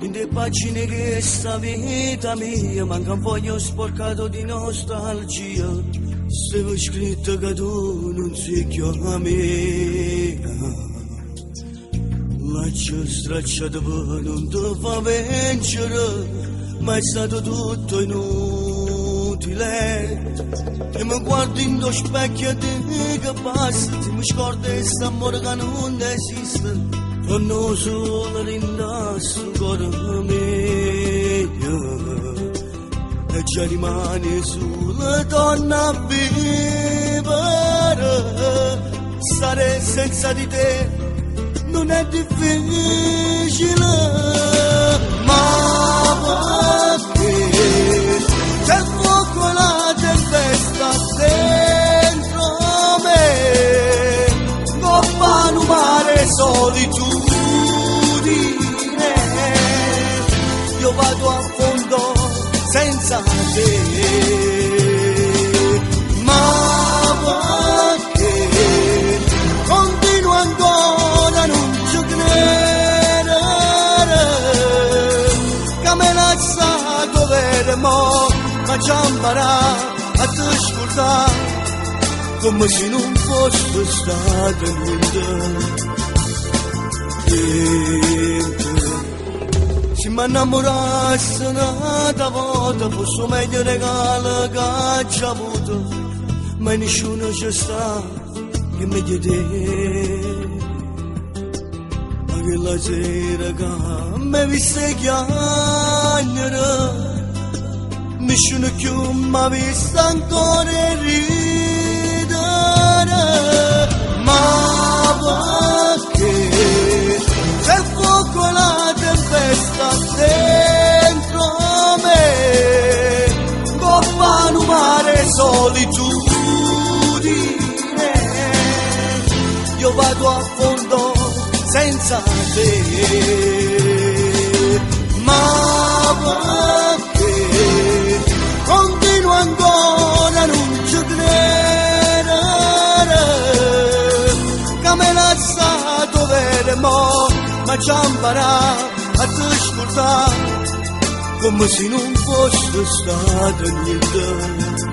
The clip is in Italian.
in le pagine che sta vita mia manca un foglio sporcato di nostalgia, stavo scritto che tu non sei più a me. Lascia stracciato per non ti fa vincere, ma è stato tutto inutile. E mi guardo in lo specchio e che passa, mi scordo che st'amore che non esiste, fanno solo rindasso cuore mio. E già rimane sulla donna a vivere, stare senza di te non è difficile, ma perché c'è il fuoco e la tempesta dentro me, coppa un mare solitudine, io vado a fondo senza te, ma perché continuo ancora non ci credere, che me l'ha stato vero mo, ma ci impara a te scordare, come se non fosse stato niente. Se mi innamorassi un'altra volta fosse meglio regalo che ci ho avuto, ma nessuno c'è sta che meglio te. Ma che la sera che mi viste chiamare, nessuno più mi ha visto ancora ridere, ma perché c'è il fuoco e la tempesta dentro me, coppa un mare solitudine, io vado a fondo senza te, ma perché continuo ancora non ci credere, che me l'ha stato vero mo, ma ci impara a te scordare, come se non fosse stato niente.